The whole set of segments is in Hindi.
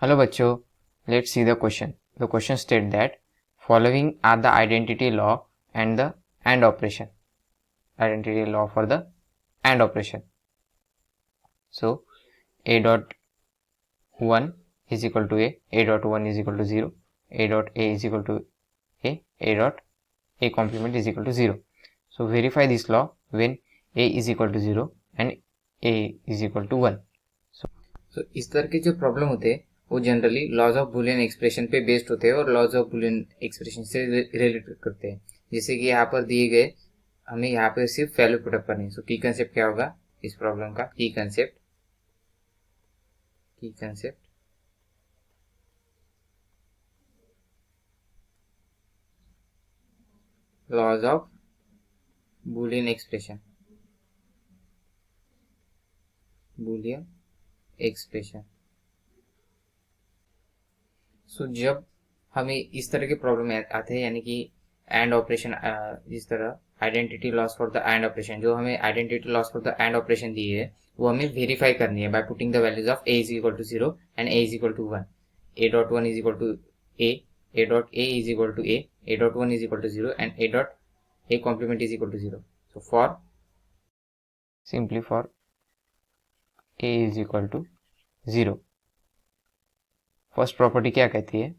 Hello बच्चों, let's see the question. The question state that following are the identity law and the AND operation. Identity law for the AND operation. So A dot 1 is equal to A dot 1 is equal to 0, A dot A is equal to A dot A complement is equal to 0. So verify this law when A is equal to 0 and A is equal to 1. So इस तरह के जो प्रॉब्लम होते हैं वो generally laws of Boolean expression पे बेस्ड होते हैं और लॉज ऑफ बुलियन एक्सप्रेशन से रिलेटेड करते हैं। जैसे कि यहाँ पर दिए गए हमें यहाँ पर सिर्फ वैल्यू पुटअप करनी है। सो की कंसेप्ट क्या होगा इस प्रॉब्लम का? की concept laws of Boolean expression so जब हमें इस तरह के प्रॉब्लम आते हैं, यानी कि एंड ऑपरेशन, जिस तरह identity laws for the and operation, जो हमें identity laws for the and operation दी है वो हमें वेरीफाई करनी है by putting the values of A is equal to 0 and A is equal to 1। A dot 1 is equal to A dot A is equal to A dot 1 is equal to 0 and A dot A complement is equal to 0। So for Simply for A is equal to 0. First property क्या कहती है?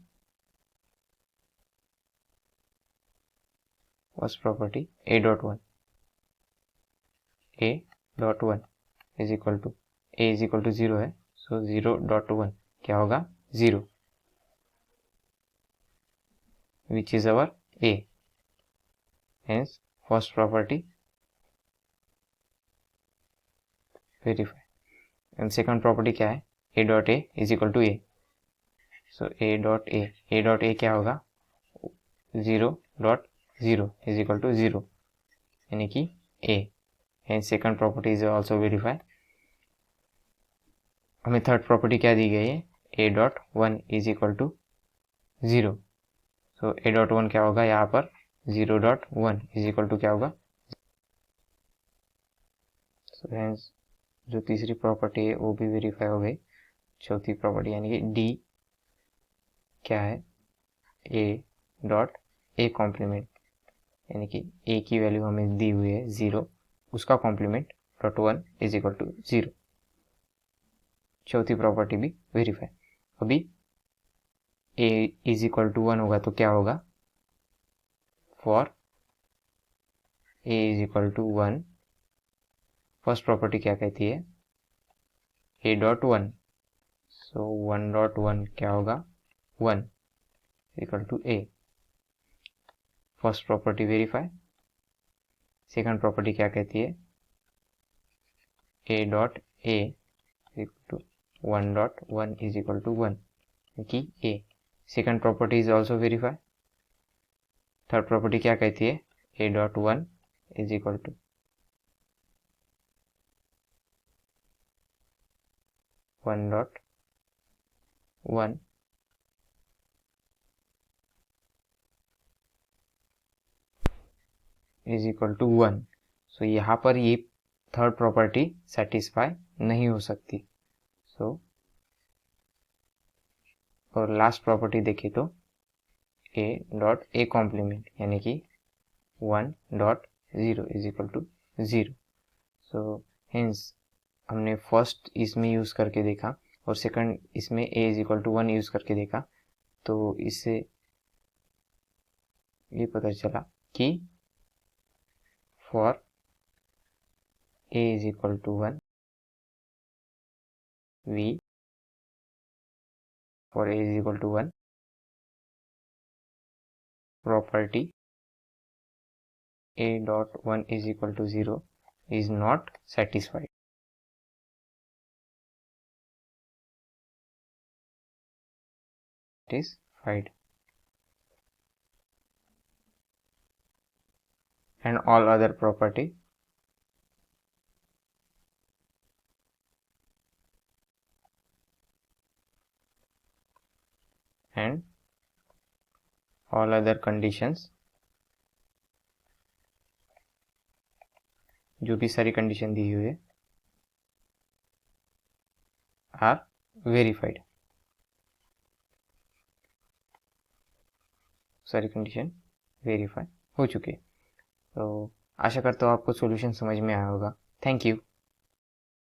First property A dot 1 is equal to A is equal to 0 है, सो 0 डॉट 1 क्या होगा? 0, which is our A. Hence first property verify. And second property क्या है? A dot A is equal to A, so A dot A क्या होगा? 0 डॉट 0 इज इक्वल टू 0, यानी कि A. And second property is also verify. हमें थर्ड प्रॉपर्टी क्या दी गई है? A dot 1 is equal to 0, so A dot 1 क्या होगा यहाँ पर? 0 डॉट 1 इज इक्वल टू क्या होगा? सो हेंस जो तीसरी प्रॉपर्टी है वो भी वेरीफाई हो गई। चौथी प्रॉपर्टी यानी कि D क्या है? A डॉट A कॉम्प्लीमेंट, यानी कि A की वैल्यू हमें दी हुई है 0, उसका complement dot 1 is equal to 0। चौथी प्रॉपर्टी भी वेरीफाई। अभी A इज इक्वल टू 1 होगा तो क्या होगा? For A is equal to 1, first property क्या कहती है? A डॉट 1, सो 1 डॉट 1 क्या होगा? 1 equal to A। First property verify. Second property क्या कहती है? A dot A equal to 1 dot 1 is equal to 1 कि A। Second property is also verify. Third property क्या कहती है? A dot 1 is equal to 1 dot 1 is equal to 1। So यहाँ पर ये थर्ड प्रॉपर्टी सेटिस्फाई नहीं हो सकती। सो और लास्ट प्रॉपर्टी देखें तो A डॉट A कॉम्प्लीमेंट, यानी कि 1 dot 0 is equal to 0। So hence हमने फर्स्ट इसमें यूज़ करके देखा और सेकंड इसमें A is equal to 1 use करके देखा, तो इससे ये पता चला कि for A is equal to 1 we for A is equal to 1 property A dot 1 is equal to 0 is not satisfied. Satisfied. And all other property and all other conditions, जो भी सारी कंडीशन दी हुई है, are verified. सारी कंडीशन वेरीफाई हो चुकी है। तो आशा करता हूँ आपको सॉल्यूशन समझ में आया होगा। Thank you.